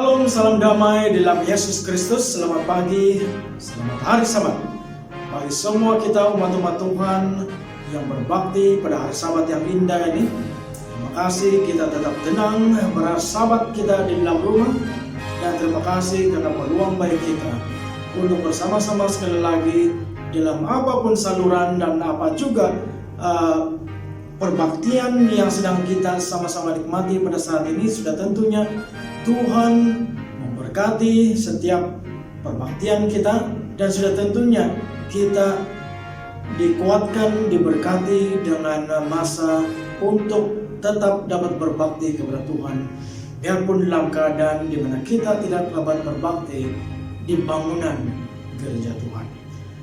Shalom, salam damai dalam Yesus Kristus. Selamat pagi, selamat hari Sabat bagi semua kita umat-umat Tuhan yang berbakti pada hari Sabat yang indah ini. Terima kasih kita tetap tenang bersabat kita di dalam rumah, dan terima kasih karena peluang baik kita untuk bersama-sama sekali lagi dalam apapun saluran dan apa juga perbaktian yang sedang kita sama-sama nikmati pada saat ini. Sudah tentunya Tuhan memberkati setiap perbaktian kita, dan sudah tentunya kita dikuatkan, diberkati dengan masa untuk tetap dapat berbakti kepada Tuhan, biarpun dalam keadaan di mana kita tidak dapat berbakti di bangunan gereja Tuhan.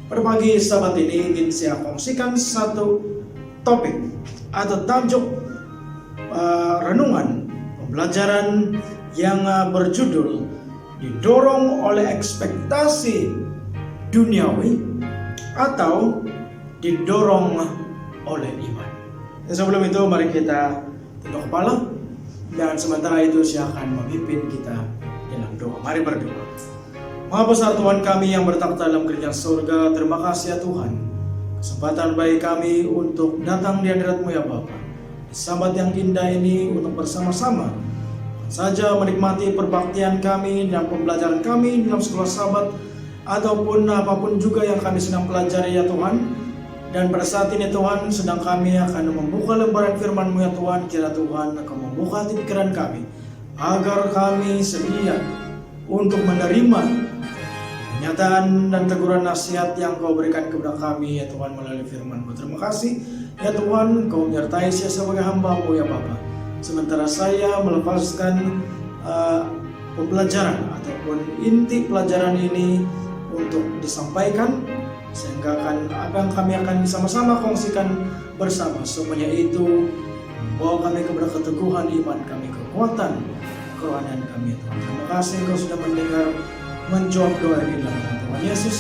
Pada pagi Sabat ini ingin saya kongsikan satu topik atau tajuk renungan pembelajaran yang berjudul didorong oleh ekspektasi duniawi atau didorong oleh iman. Dan sebelum itu mari kita tunduk kepala, dan sementara itu saya akan memimpin kita dalam doa. Mari berdoa. Maha besar Tuhan kami yang bertakhta dalam kerajaan surga, terima kasih ya Tuhan, kesempatan bagi kami untuk datang di hadirat-Mu ya Bapa, di Sabat yang indah ini untuk bersama-sama saja menikmati perbaktian kami dan pembelajaran kami dalam sekolah Sabat, ataupun apapun juga yang kami sedang pelajari ya Tuhan. Dan pada saat ini Tuhan, sedang kami akan membuka lembaran firman-Mu ya Tuhan. Kira Tuhan akan membuka hati pikiran kami, agar kami sedia untuk menerima kenyataan dan teguran nasihat yang Kau berikan kepada kami ya Tuhan melalui firman-Mu. Terima kasih ya Tuhan, Kau menyertai saya sebagai hamba-Mu ya Bapa. Sementara saya melepaskan pembelajaran ataupun inti pelajaran ini untuk disampaikan, sehingga apa yang kami akan sama-sama kongsikan bersama, semuanya itu membawa kami kepada keteguhan iman kami, kekuatan kerohanian kami ya Tuhan. Terima kasih Engkau sudah mendengar, menjawab doa ini dalam nama Tuhan Yesus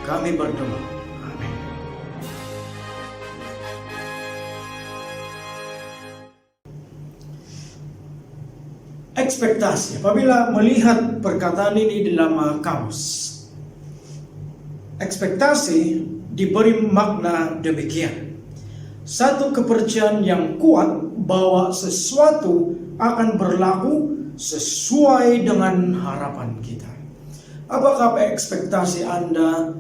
kami berdoa. Amin. Ekspektasi. Apabila melihat perkataan ini dalam kamus, ekspektasi diberi makna demikian: satu kepercayaan yang kuat bahwa sesuatu akan berlaku sesuai dengan harapan kita. Apakah ekspektasi Anda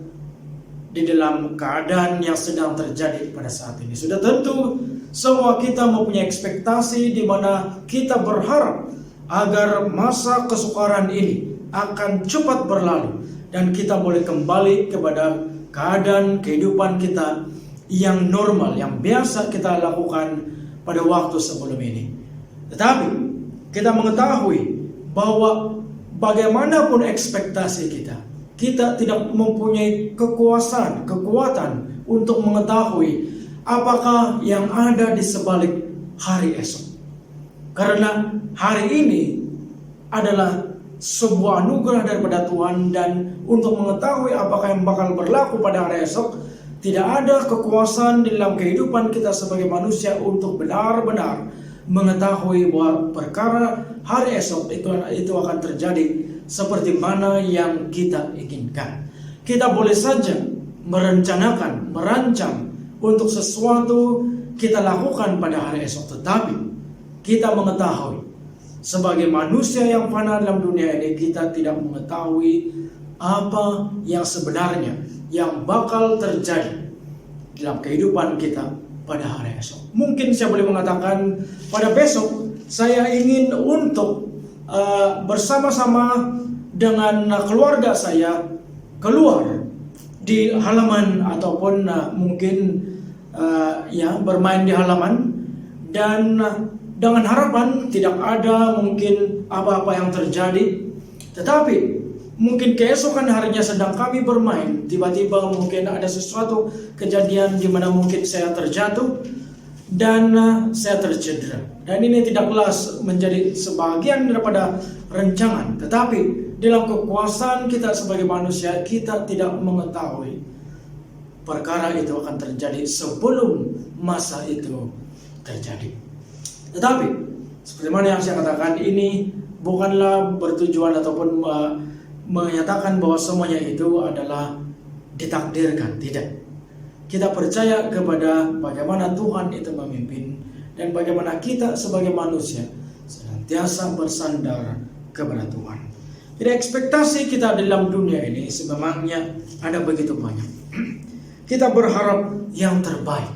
di dalam keadaan yang sedang terjadi pada saat ini? Sudah tentu semua kita mempunyai ekspektasi di mana kita berharap agar masa kesukaran ini akan cepat berlalu dan kita boleh kembali kepada keadaan kehidupan kita yang normal, yang biasa kita lakukan pada waktu sebelum ini. Tetapi kita mengetahui bahwa bagaimanapun ekspektasi kita tidak mempunyai kekuatan untuk mengetahui apakah yang ada di sebalik hari esok. Karena hari ini adalah sebuah anugerah daripada Tuhan, dan untuk mengetahui apakah yang bakal berlaku pada hari esok, tidak ada kekuasaan di dalam kehidupan kita sebagai manusia untuk benar-benar mengetahui bahwa perkara hari esok itu akan terjadi seperti mana yang kita inginkan. Kita boleh saja merencanakan, merancang untuk sesuatu kita lakukan pada hari esok, tetapi kita mengetahui sebagai manusia yang fana dalam dunia ini, kita tidak mengetahui apa yang sebenarnya yang bakal terjadi dalam kehidupan kita pada hari esok. Mungkin saya boleh mengatakan pada besok saya ingin untuk bersama-sama dengan keluarga saya keluar di halaman, ataupun mungkin bermain di halaman, dan dengan harapan tidak ada mungkin apa-apa yang terjadi. Tetapi mungkin keesokan harinya sedang kami bermain, tiba-tiba mungkin ada sesuatu kejadian di mana mungkin saya terjatuh dan saya tercedera. Dan ini tidaklah menjadi sebagian daripada rencangan, tetapi dalam kekuasaan kita sebagai manusia, kita tidak mengetahui perkara itu akan terjadi sebelum masa itu terjadi. Tetapi Seperti mana yang saya katakan, ini bukanlah bertujuan ataupun menyatakan bahwa semuanya itu adalah ditakdirkan, tidak. Kita percaya kepada bagaimana Tuhan itu memimpin dan bagaimana kita sebagai manusia senantiasa bersandar kepada Tuhan. Jadi ekspektasi kita dalam dunia ini sebenarnya ada begitu banyak. Kita berharap yang terbaik.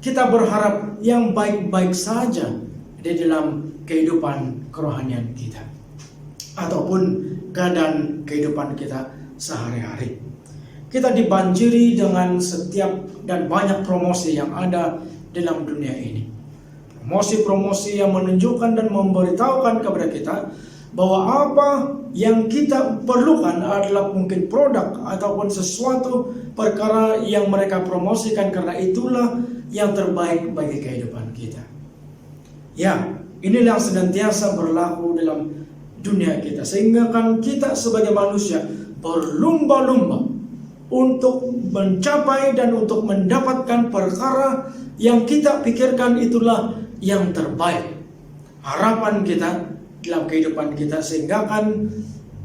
Kita berharap yang baik-baik saja di dalam kehidupan kerohanian kita ataupun keadaan kehidupan kita sehari-hari. Kita dibanjiri dengan setiap dan banyak promosi yang ada dalam dunia ini. Promosi-promosi yang menunjukkan dan memberitahukan kepada kita bahwa apa yang kita perlukan adalah mungkin produk ataupun sesuatu perkara yang mereka promosikan, karena itulah yang terbaik bagi kehidupan kita. Ya, inilah yang senantiasa berlaku dalam dunia kita, sehingga kan kita sebagai manusia berlumba-lumba untuk mencapai dan untuk mendapatkan perkara yang kita pikirkan itulah yang terbaik. Harapan kita dalam kehidupan kita, sehingga kan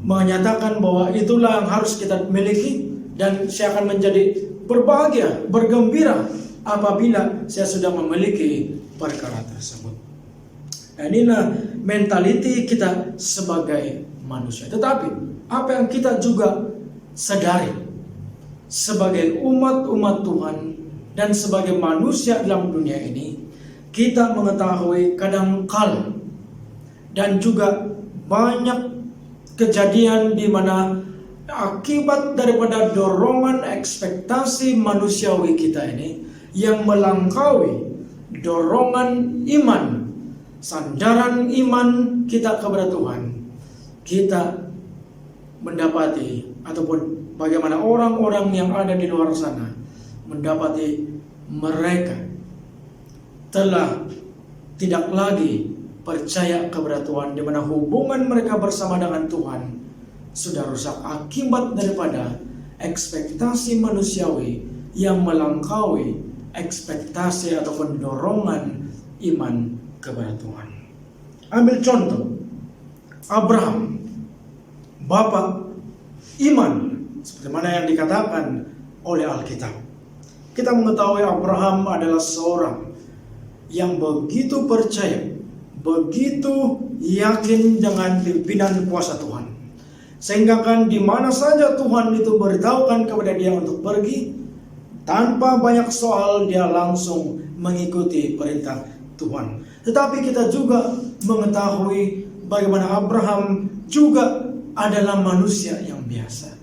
menyatakan bahwa itulah yang harus kita miliki, dan saya akan menjadi berbahagia, bergembira apabila saya sudah memiliki perkara tersebut. Dan inilah mentaliti kita sebagai manusia. Tetapi apa yang kita juga sadari sebagai umat-umat Tuhan dan sebagai manusia dalam dunia ini, kita mengetahui kadangkala dan juga banyak kejadian di mana akibat daripada dorongan ekspektasi manusiawi kita ini yang melampaui dorongan iman, sandaran iman kita kepada Tuhan, kita mendapati ataupun bagaimana orang-orang yang ada di luar sana mendapati mereka telah tidak lagi percaya kepada Tuhan, di mana hubungan mereka bersama dengan Tuhan sudah rusak akibat daripada ekspektasi manusiawi yang melampaui ekspektasi ataupun dorongan iman kepada Tuhan. Ambil contoh Abraham, bapak iman, seperti mana yang dikatakan oleh Alkitab. Kita mengetahui Abraham adalah seorang yang begitu percaya, begitu yakin dengan pimpinan kuasa Tuhan, sehingga kan di mana saja Tuhan itu beritahukan kepada dia untuk pergi, tanpa banyak soal dia langsung mengikuti perintah Tuhan. Tetapi kita juga mengetahui bagaimana Abraham juga adalah manusia yang biasa.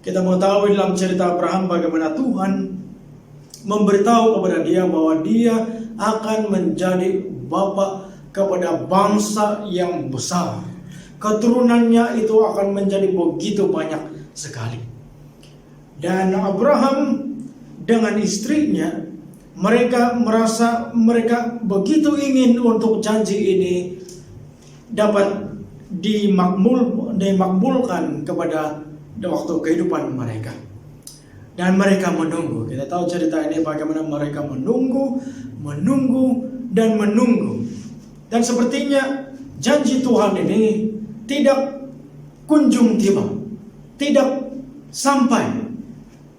Kita mengetahui dalam cerita Abraham bagaimana Tuhan memberitahu kepada dia bahwa dia akan menjadi bapa kepada bangsa yang besar. Keturunannya itu akan menjadi begitu banyak sekali. Dan Abraham dengan istrinya, mereka merasa mereka begitu ingin untuk janji ini dapat dimakmulkan kepada waktu kehidupan mereka. Dan mereka menunggu. Kita tahu cerita ini bagaimana mereka menunggu dan menunggu. Dan sepertinya janji Tuhan ini tidak kunjung tiba, tidak sampai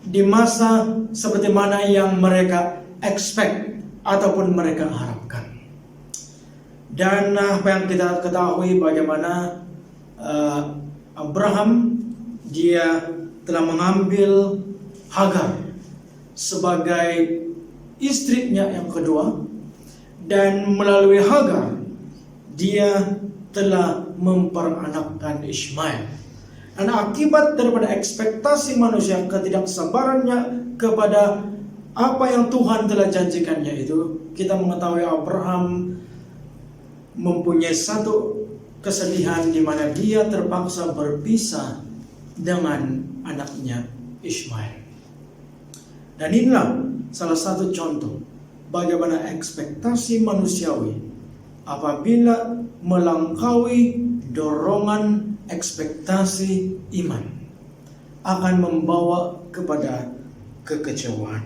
di masa seperti mana yang mereka expect ataupun mereka harapkan. Dan apa yang kita ketahui bagaimana Abraham dia telah mengambil Hagar sebagai istrinya yang kedua, dan melalui Hagar dia telah memperanakkan Ishmael. Dan akibat daripada ekspektasi manusia, ketidaksabarannya kepada apa yang Tuhan telah janjikannya itu, kita mengetahui Abraham mempunyai satu kesedihan di mana dia terpaksa berpisah dengan anaknya Ishmael. Dan inilah salah satu contoh bagaimana ekspektasi manusiawi apabila melampaui dorongan ekspektasi iman akan membawa kepada kekecewaan.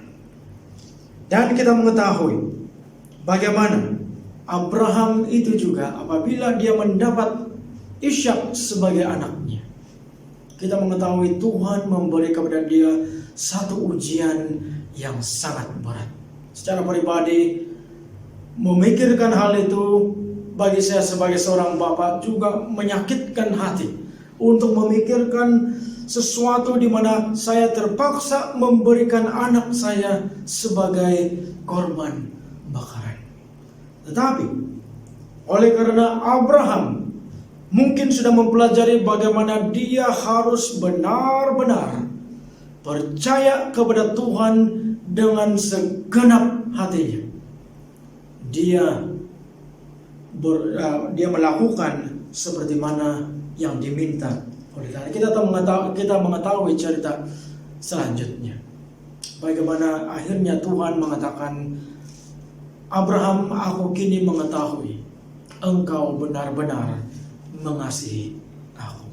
Dan kita mengetahui bagaimana Abraham itu juga apabila dia mendapat Ishak sebagai anaknya, kita mengetahui Tuhan memberi kepada dia satu ujian yang sangat berat. Secara pribadi, memikirkan hal itu bagi saya sebagai seorang bapak juga menyakitkan hati untuk memikirkan sesuatu di mana saya terpaksa memberikan anak saya sebagai korban bakaran. Tetapi oleh karena Abraham mungkin sudah mempelajari bagaimana dia harus benar-benar percaya kepada Tuhan dengan segenap hatinya, dia melakukan seperti mana yang diminta oleh Tuhan. Kita mengetahui cerita selanjutnya, bagaimana akhirnya Tuhan mengatakan, Abraham, aku kini mengetahui engkau benar-benar mengasihi aku.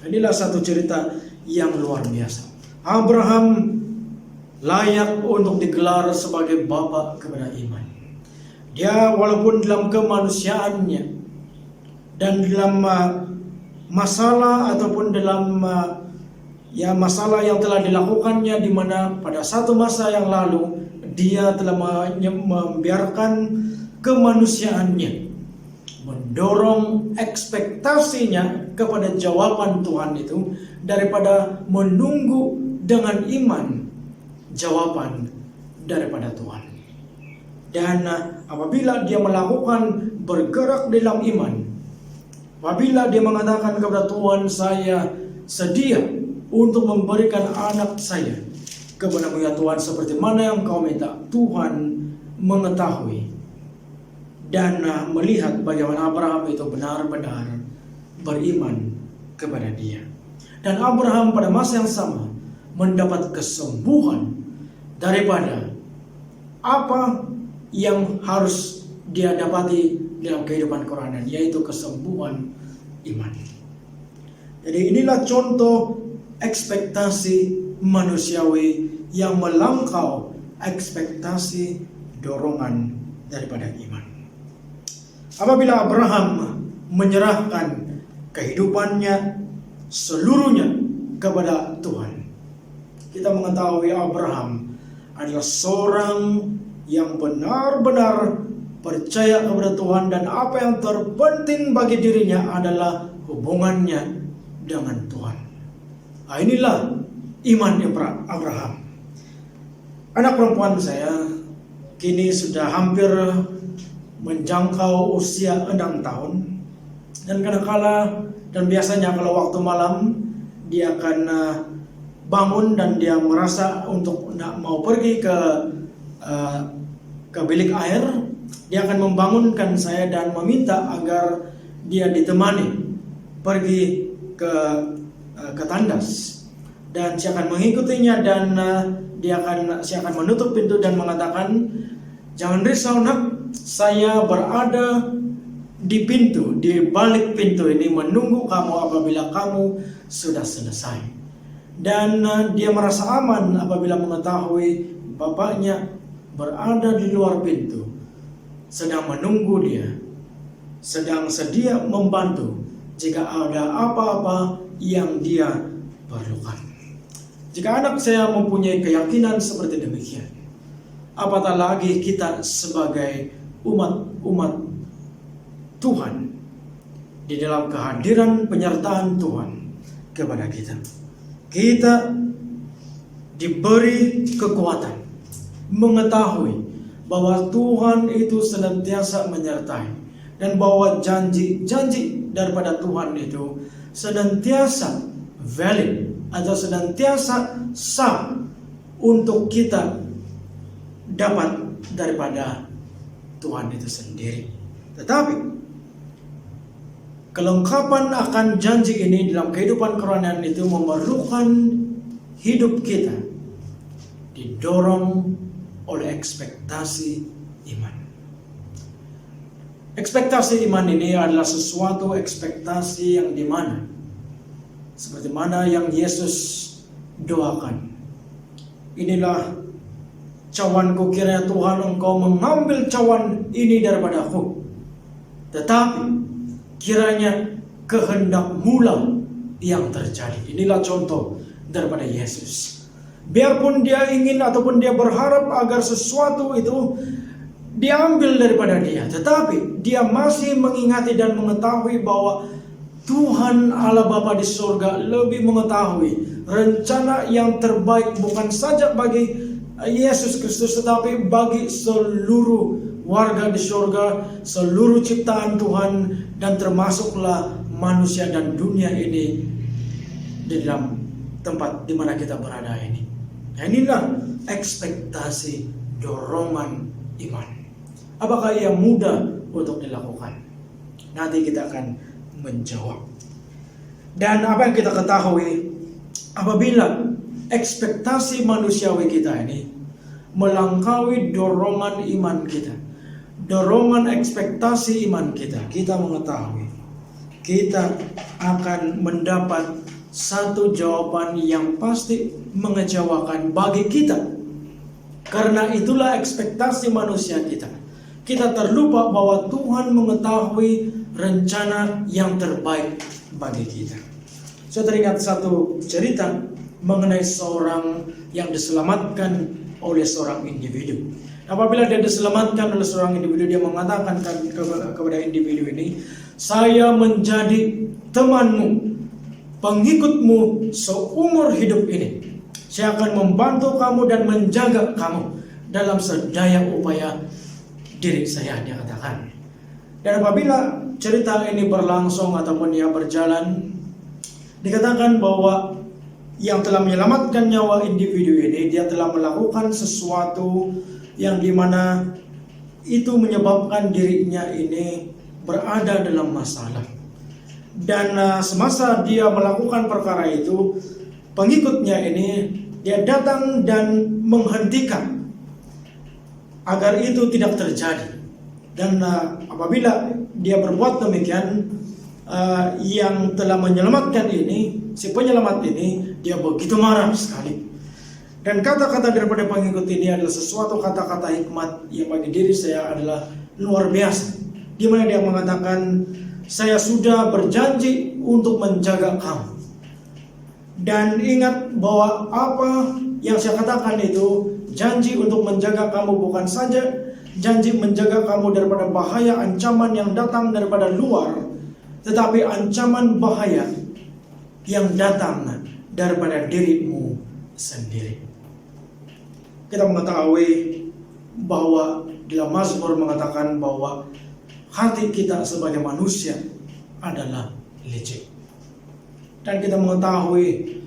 Inilah satu cerita yang luar biasa. Abraham layak untuk digelar sebagai bapa kepada iman. Dia walaupun dalam kemanusiaannya dan dalam masalah ataupun dalam masalah yang telah dilakukannya, di mana pada satu masa yang lalu dia telah membiarkan kemanusiaannya mendorong ekspektasinya kepada jawaban Tuhan itu daripada menunggu dengan iman jawaban daripada Tuhan. Dan apabila dia melakukan bergerak dalam iman, apabila dia mengatakan kepada Tuhan, saya sedia untuk memberikan anak saya kepada-Mu ya Tuhan seperti mana yang Kau minta, Tuhan mengetahui dan melihat bagaimana Abraham itu benar-benar beriman kepada dia. Dan Abraham pada masa yang sama mendapat kesembuhan daripada apa yang harus dia dapati dalam kehidupan kerohanian, yaitu kesembuhan iman. Jadi inilah contoh ekspektasi manusiawi yang melangkau ekspektasi dorongan daripada iman. Apabila Abraham menyerahkan kehidupannya seluruhnya kepada Tuhan, kita mengetahui Abraham adalah seorang yang benar-benar percaya kepada Tuhan, dan apa yang terpenting bagi dirinya adalah hubungannya dengan Tuhan. Nah, inilah iman Abraham. Anak perempuan saya kini sudah hampir menjangkau usia 6 tahun, dan kadang-kala dan biasanya kalau waktu malam dia akan bangun dan dia merasa untuk mau pergi ke bilik air. Dia akan membangunkan saya dan meminta agar dia ditemani pergi ke tandas, dan saya akan mengikutinya, dan saya akan menutup pintu dan mengatakan, jangan risau nak, saya berada di pintu, di balik pintu ini menunggu kamu apabila kamu sudah selesai. Dan dia merasa aman apabila mengetahui bapaknya berada di luar pintu, sedang menunggu dia, sedang sedia membantu jika ada apa-apa yang dia perlukan. Jika anak saya mempunyai keyakinan seperti demikian, apatah lagi kita sebagai umat Tuhan di dalam kehadiran penyertaan Tuhan kepada kita. Kita diberi kekuatan mengetahui bahwa Tuhan itu senantiasa menyertai, dan bahwa janji-janji daripada Tuhan itu senantiasa valid atau senantiasa sah untuk kita dapat daripada Tuhan itu sendiri. Tetapi kelengkapan akan janji ini dalam kehidupan kerohanian itu memerlukan hidup kita didorong oleh ekspektasi iman. Ekspektasi iman ini adalah sesuatu ekspektasi yang dimana, seperti mana yang Yesus doakan, inilah cawanku, kiranya Tuhan engkau mengambil cawan ini daripada aku, tetapi kiranya kehendak mula yang terjadi. Inilah contoh daripada Yesus. Biarpun dia ingin ataupun dia berharap agar sesuatu itu diambil daripada dia, tetapi dia masih mengingati dan mengetahui bahwa Tuhan Allah Bapa di surga lebih mengetahui rencana yang terbaik bukan saja bagi Yesus Kristus, tetapi bagi seluruh warga di surga, seluruh ciptaan Tuhan, dan termasuklah manusia dan dunia ini di dalam tempat di mana kita berada ini. Nah, inilah ekspektasi dorongan iman. Apakah ia mudah untuk dilakukan? Nanti kita akan menjawab. Dan apa yang kita ketahui, apabila ekspektasi manusiawi kita ini melangkaui dorongan iman kita, dorongan ekspektasi iman kita, kita mengetahui kita akan mendapat satu jawaban yang pasti mengecewakan bagi kita. Karena itulah ekspektasi manusia kita. Kita terlupa bahwa Tuhan mengetahui rencana yang terbaik bagi kita. Saya teringat satu cerita mengenai seorang yang diselamatkan oleh seorang individu. Apabila dia diselamatkan oleh seorang individu, dia mengatakan kepada individu ini, "Saya menjadi temanmu, pengikutmu seumur hidup ini. Saya akan membantu kamu dan menjaga kamu dalam sedaya upaya diri saya," dia katakan. Dan apabila cerita ini berlangsung ataupun dia berjalan, dikatakan bahwa yang telah menyelamatkan nyawa individu ini, dia telah melakukan sesuatu yang dimana itu menyebabkan dirinya ini berada dalam masalah. Dan semasa dia melakukan perkara itu, pengikutnya ini dia datang dan menghentikan agar itu tidak terjadi. Dan apabila dia berbuat demikian, yang telah menyelamatkan ini, si penyelamat ini, dia begitu marah sekali. Dan kata-kata daripada pengikut ini adalah sesuatu kata-kata hikmat yang bagi diri saya adalah luar biasa. Di mana dia mengatakan, "Saya sudah berjanji untuk menjaga kamu. Dan ingat bahwa apa yang saya katakan itu, janji untuk menjaga kamu bukan saja janji menjaga kamu daripada bahaya ancaman yang datang daripada luar, tetapi ancaman bahaya yang datang daripada dirimu sendiri." Kita mengetahui bahwa dalam Mazmur mengatakan bahwa hati kita sebagai manusia adalah licik. Dan kita mengetahui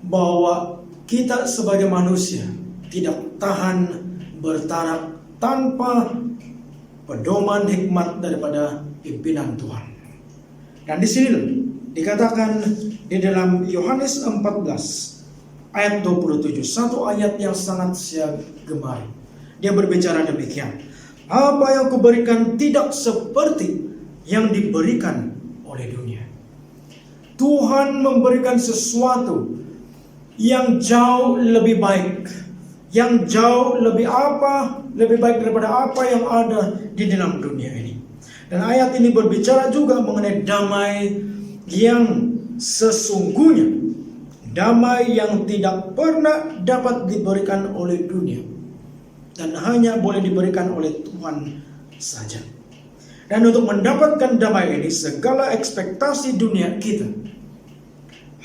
bahwa kita sebagai manusia tidak tahan bertarak tanpa pedoman hikmat daripada pimpinan Tuhan. Dan di sini dikatakan di dalam Yohanes 14 ayat 27, satu ayat yang sangat saya gemari. Dia berbicara demikian, "Apa yang kuberikan tidak seperti yang diberikan oleh dunia." Tuhan memberikan sesuatu yang jauh lebih baik, yang jauh lebih baik daripada apa yang ada di dalam dunia ini. Dan ayat ini berbicara juga mengenai damai yang sesungguhnya, damai yang tidak pernah dapat diberikan oleh dunia dan hanya boleh diberikan oleh Tuhan saja. Dan untuk mendapatkan damai ini, segala ekspektasi dunia kita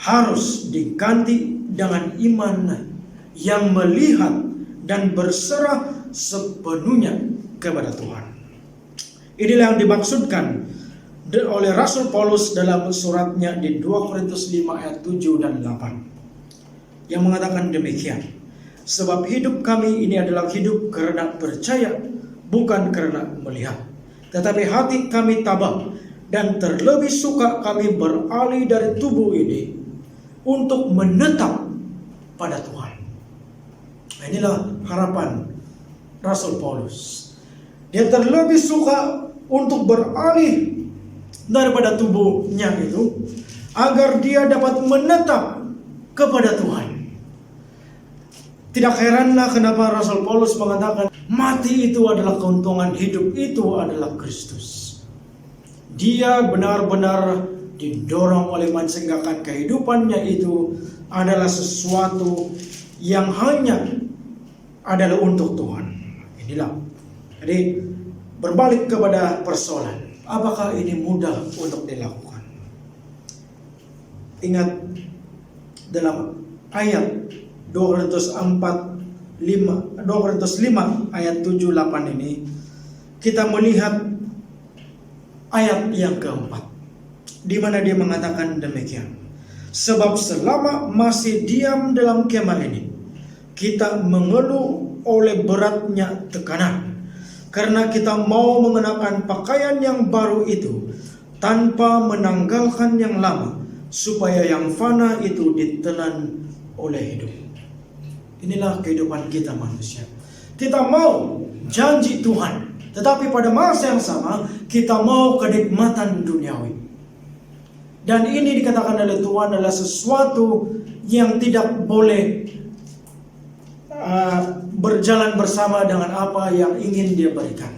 harus diganti dengan iman yang melihat dan berserah sepenuhnya kepada Tuhan. Inilah yang dimaksudkan oleh Rasul Paulus dalam suratnya di 2 Korintus 5 ayat 7 dan 8, yang mengatakan demikian, "Sebab hidup kami ini adalah hidup karena percaya, bukan karena melihat. Tetapi hati kami tabah, dan terlebih suka kami beralih dari tubuh ini untuk menetap pada Tuhan." Inilah harapan Rasul Paulus. Dia terlebih suka untuk beralih daripada tubuhnya itu agar dia dapat menetap kepada Tuhan. Tidak heranlah kenapa Rasul Paulus mengatakan mati itu adalah keuntungan, hidup itu adalah Kristus. Dia benar-benar didorong oleh iman sehingga kehidupannya itu adalah sesuatu yang hanya adalah untuk Tuhan. Inilah. Jadi berbalik kepada persoalan, apakah ini mudah untuk dilakukan? Ingat dalam ayat 2 Korintus 5 ayat 7-8 ini kita melihat ayat yang keempat, di mana dia mengatakan demikian. Sebab selama masih diam dalam kemah ini, kita mengeluh oleh beratnya tekanan, karena kita mau mengenakan pakaian yang baru itu tanpa menanggalkan yang lama, supaya yang fana itu ditelan oleh hidup. Inilah kehidupan kita manusia. Kita mau janji Tuhan, tetapi pada masa yang sama kita mau kenikmatan duniawi. Dan ini dikatakan oleh Tuhan adalah sesuatu yang tidak boleh berjalan bersama dengan apa yang ingin dia berikan.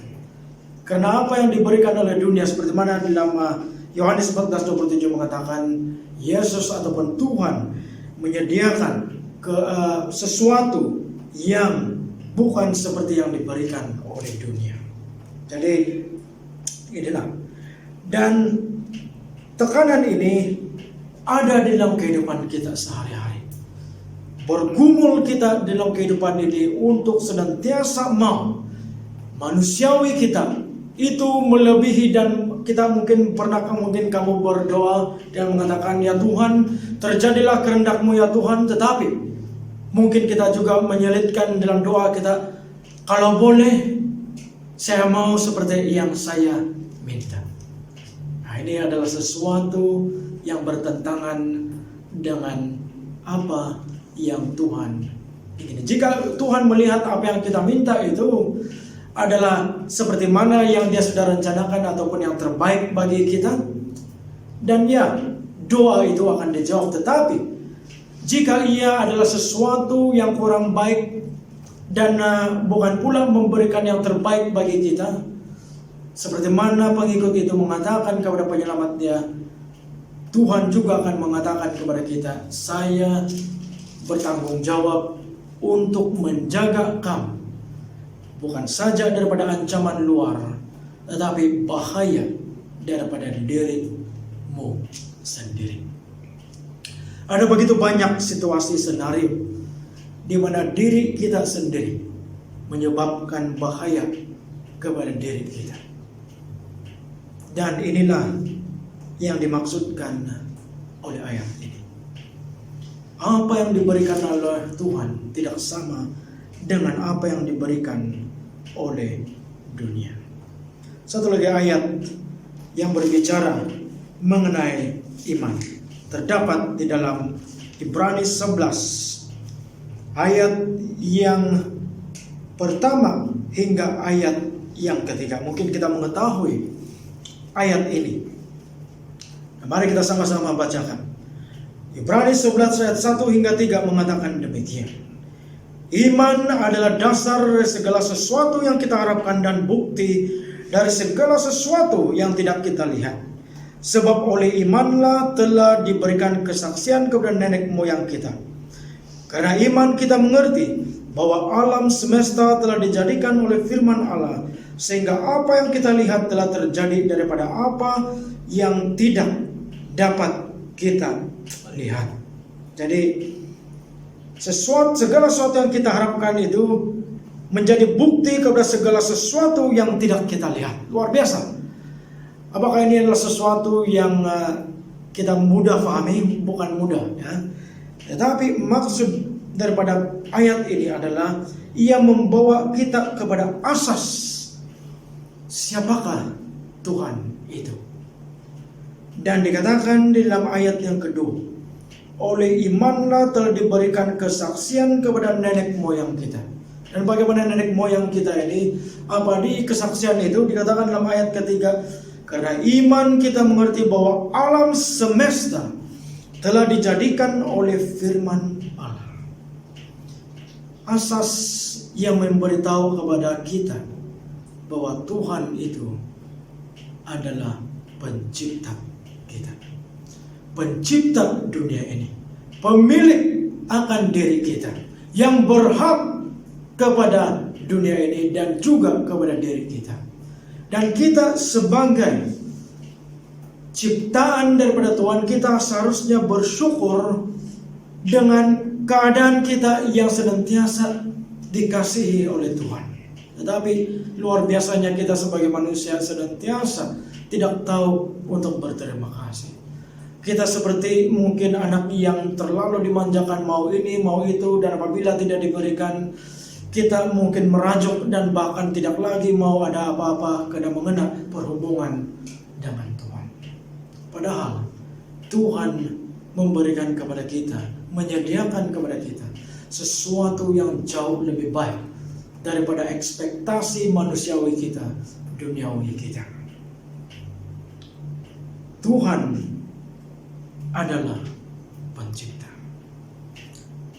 Karena apa yang diberikan oleh dunia, seperti mana dalam Yohanes 14:27 mengatakan, Yesus ataupun Tuhan menyediakan sesuatu yang bukan seperti yang diberikan oleh dunia. Jadi inilah. Dan tekanan ini ada di dalam kehidupan kita sehari-hari. Bergumul kita dalam kehidupan ini untuk senantiasa mau manusiawi kita itu melebihi, dan kita mungkin kamu berdoa dan mengatakan, ya Tuhan, terjadilah kehendak-Mu ya Tuhan, tetapi mungkin kita juga menyelitkan dalam doa kita, kalau boleh saya mau seperti yang saya minta. Nah, ini adalah sesuatu yang bertentangan dengan apa yang Tuhan ingin. Jika Tuhan melihat apa yang kita minta itu adalah seperti mana yang Dia sudah rencanakan ataupun yang terbaik bagi kita, dan ya, doa itu akan dijawab. Tetapi jika ia adalah sesuatu yang kurang baik dan bukan pula memberikan yang terbaik bagi kita, seperti mana pengikut itu mengatakan kepada penyelamat dia, Tuhan juga akan mengatakan kepada kita, saya bertanggung jawab untuk menjaga kamu, bukan saja daripada ancaman luar, tetapi bahaya daripada dirimu sendiri. Ada begitu banyak situasi senario di mana diri kita sendiri menyebabkan bahaya kepada diri kita. Dan inilah yang dimaksudkan oleh ayat ini. Apa yang diberikan oleh Tuhan tidak sama dengan apa yang diberikan oleh dunia. Satu lagi ayat yang berbicara mengenai iman terdapat di dalam Ibrani 11 ayat yang pertama hingga ayat yang ketiga. Mungkin kita mengetahui ayat ini. Mari kita sama-sama bacakan. Ibrani 11 ayat 1 hingga 3 mengatakan demikian. Iman adalah dasar dari segala sesuatu yang kita harapkan dan bukti dari segala sesuatu yang tidak kita lihat. Sebab oleh imanlah telah diberikan kesaksian kepada nenek moyang kita. Karena iman kita mengerti bahwa alam semesta telah dijadikan oleh firman Allah, sehingga apa yang kita lihat telah terjadi daripada apa yang tidak dapat kita lihat. Jadi segala sesuatu yang kita harapkan itu menjadi bukti kepada segala sesuatu yang tidak kita lihat. Luar biasa. Apakah ini adalah sesuatu yang kita mudah pahami? Bukan mudah, ya. Tetapi maksud daripada ayat ini adalah ia membawa kita kepada asas siapakah Tuhan itu. Dan dikatakan di dalam ayat yang kedua, oleh imanlah telah diberikan kesaksian kepada nenek moyang kita. Dan bagaimana nenek moyang kita ini? Apa di kesaksian itu dikatakan dalam ayat ketiga, karena iman kita mengerti bahwa alam semesta telah dijadikan oleh firman Allah. Asas yang memberitahu kepada kita bahwa Tuhan itu adalah pencipta kita, pencipta dunia ini, pemilik akan diri kita, yang berhak kepada dunia ini dan juga kepada diri kita. Dan kita sebagai ciptaan daripada Tuhan, kita seharusnya bersyukur dengan keadaan kita yang senantiasa dikasihi oleh Tuhan. Tetapi luar biasanya kita sebagai manusia senantiasa tidak tahu untuk berterima kasih. Kita seperti mungkin anak yang terlalu dimanjakan, mau ini mau itu, dan apabila tidak diberikan, kita mungkin merajuk dan bahkan tidak lagi mau ada apa-apa karena mengenal perhubungan dengan Tuhan. Padahal Tuhan memberikan kepada kita, menyediakan kepada kita sesuatu yang jauh lebih baik daripada ekspektasi manusiawi kita, duniawi kita. Tuhan adalah pencipta.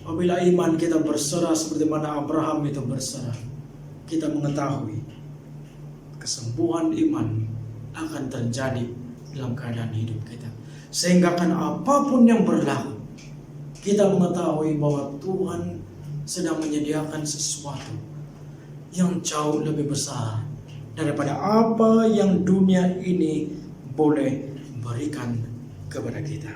Apabila iman kita berserah seperti mana Abraham itu berserah, kita mengetahui kesembuhan iman akan terjadi dalam keadaan hidup kita. Sehingga kan apapun yang berlaku, kita mengetahui bahwa Tuhan sedang menyediakan sesuatu yang jauh lebih besar daripada apa yang dunia ini boleh berikan kepada kita.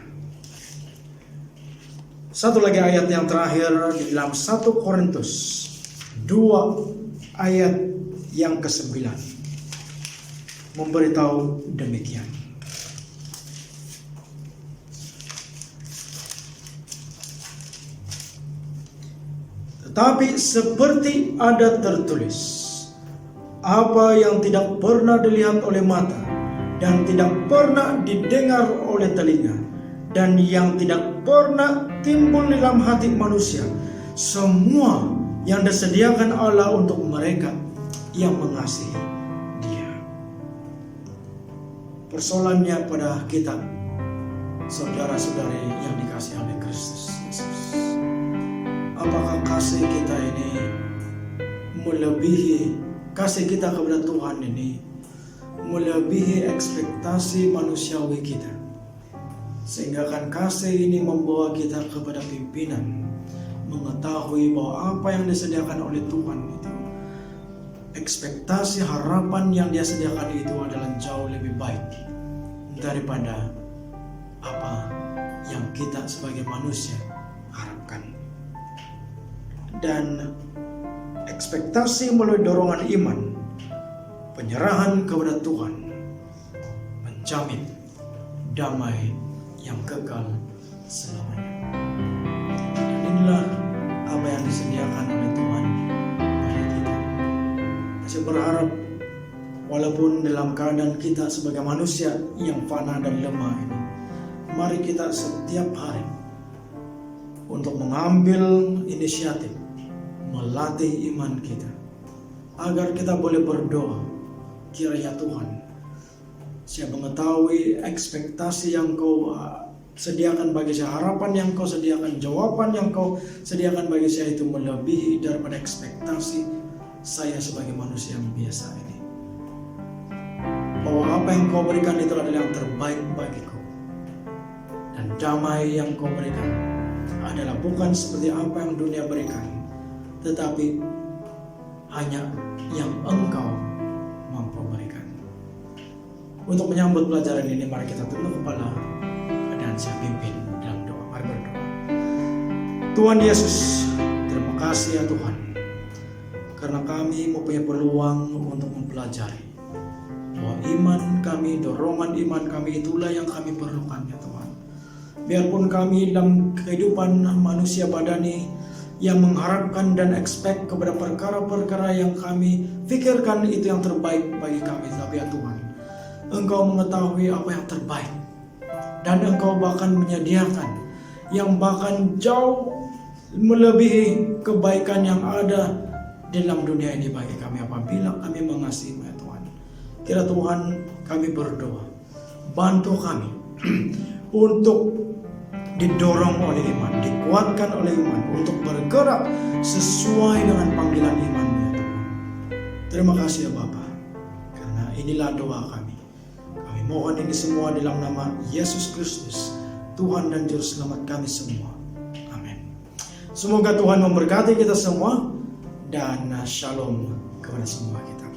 Satu lagi ayat yang terakhir di dalam 1 Korintus 2 ayat yang ke-9 memberitahu demikian. Tetapi seperti ada tertulis, apa yang tidak pernah dilihat oleh mata dan tidak pernah didengar oleh telinga dan yang tidak pernah timbul dalam hati manusia, semua yang disediakan Allah untuk mereka yang mengasihi Dia. Persoalannya pada kita, saudara-saudari yang dikasihi oleh Kristus Yesus, apakah kasih kita ini melebihi, kasih kita kepada Tuhan ini melebihi ekspektasi manusiawi kita, sehingga kan kasih ini membawa kita kepada pimpinan, mengetahui bahwa apa yang disediakan oleh Tuhan itu, ekspektasi harapan yang Dia sediakan itu adalah jauh lebih baik daripada apa yang kita sebagai manusia harapkan. Dan ekspektasi melalui dorongan iman, penyerahan kepada Tuhan, menjamin damai yang kekal selamanya. Dan inilah apa yang disediakan oleh Tuhan bagi kita. Saya berharap walaupun dalam keadaan kita sebagai manusia yang fana dan lemah ini, mari kita setiap hari untuk mengambil inisiatif melatih iman kita, agar kita boleh berdoa, kiranya Tuhan, saya mengetahui ekspektasi yang Kau sediakan bagi saya, harapan yang Kau sediakan, jawaban yang Kau sediakan bagi saya itu melebihi daripada ekspektasi saya sebagai manusia yang biasa ini. Bahwa apa yang Kau berikan itu adalah yang terbaik bagiku, dan damai yang Kau berikan adalah bukan seperti apa yang dunia berikan, tetapi hanya yang Engkau mampu berikan. Untuk menyambut pelajaran ini, mari kita tunduk kepala dan saya pimpin dalam doa. Mari berdoa. Tuhan Yesus, terima kasih ya Tuhan, karena kami mempunyai peluang untuk mempelajari bahwa iman kami, dorongan iman kami itulah yang kami perlukan ya Tuhan. Biarpun kami dalam kehidupan manusia badani yang mengharapkan dan expect kepada perkara-perkara yang kami pikirkan itu yang terbaik bagi kami, tapi ya Tuhan, Engkau mengetahui apa yang terbaik, dan Engkau bahkan menyediakan yang bahkan jauh melebihi kebaikan yang ada dalam dunia ini bagi kami apabila kami mengasihi ya Tuhan. Kira Tuhan, kami berdoa, bantu kami untuk didorong oleh iman, dikuatkan oleh iman untuk bergerak sesuai dengan panggilan iman ya Tuhan. Terima kasih ya Bapa, karena inilah doa kami. Kami mohon ini semua dalam nama Yesus Kristus, Tuhan dan Juru Selamat kami semua. Amin. Semoga Tuhan memberkati kita semua dan shalom kepada semua kita.